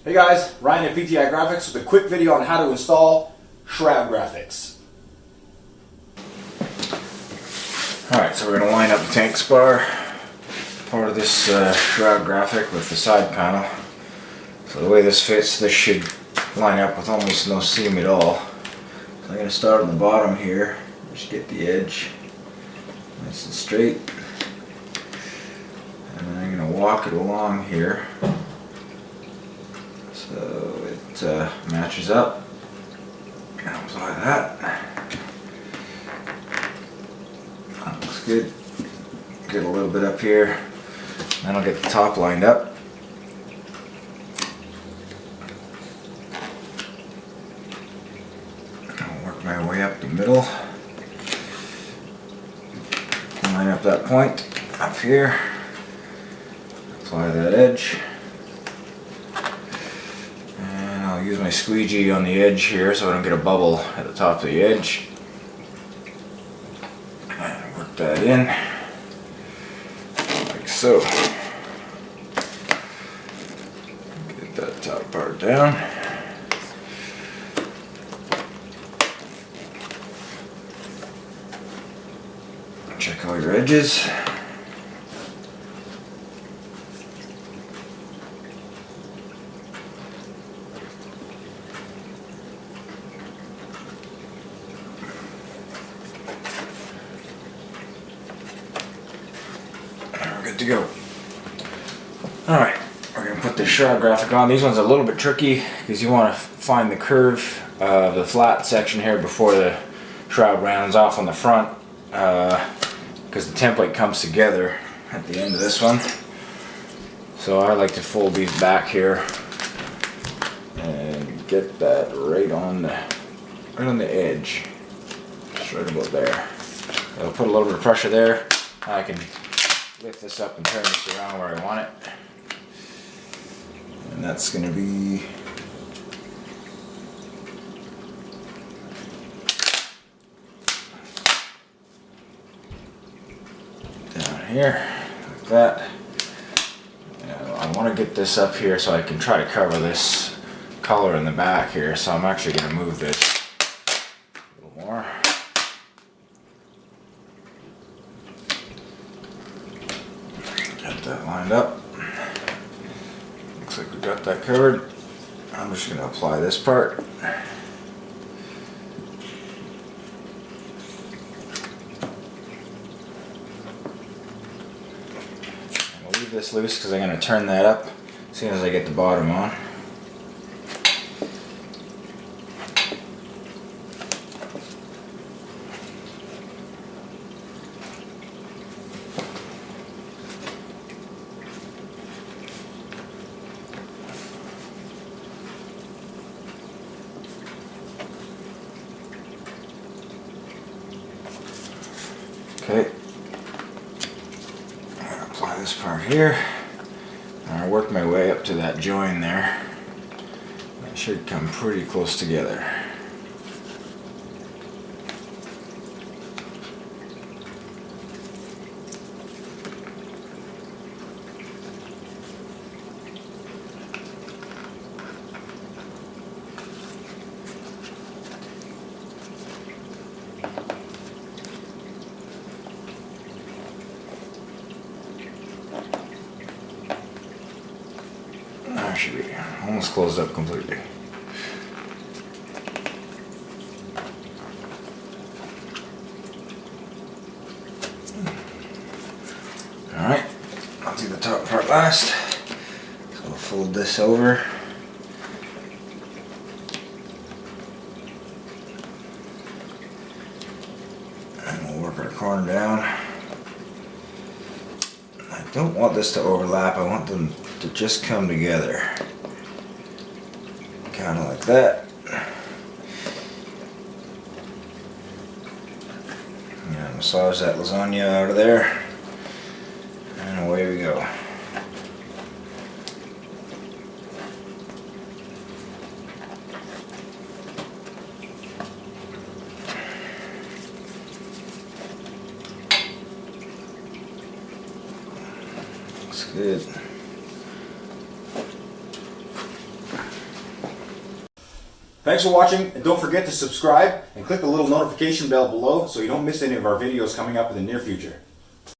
Hey guys, Ryan at PTI Graphics with a quick video on how to install Shroud Graphics. Alright, so we're going to line up the tank spar, part of this Shroud graphic with the side panel. So the way this fits, this should line up with almost no seam at all. So I'm going to start on the bottom here, just get the edge nice and straight. And then I'm going to walk it along here so it matches up. And apply that. That looks good. Get a little bit up here. Then I'll get the top lined up. I'll work my way up the middle. Line up that point up here. Apply that edge. And I'll use my squeegee on the edge here so I don't get a bubble at the top of the edge. And work that in. Like so. Get that top part down. Check all your edges. We're good to go. Alright, we're going to put the Shroud graphic on. These ones are a little bit tricky because you want to find the curve of the flat section here before the Shroud rounds off on the front. Because the template comes together at the end of this one. So I like to fold these back here and get that right on the edge, just right about there. I'll put a little bit of pressure there. I can lift this up and turn this around where I want it, and that's going to be here, like that. And I want to get this up here so I can try to cover this color in the back here, so I'm actually going to move this a little more. Get that lined up. Looks like we got that covered. I'm just going to apply this part. This loose because I'm going to turn that up as soon as I get the bottom on. Okay. Apply this part here, and I work my way up to that join there. That should come pretty close together. Should be almost closed up completely. Alright, I'll do the top part last. So I'll fold this over. And we'll work our corner down. I don't want this to overlap, I want them to just come together. Kind of like that. And massage that lasagna out of there. And away we go. Looks good. Thanks for watching, and don't forget to subscribe and click the little notification bell below so you don't miss any of our videos coming up in the near future.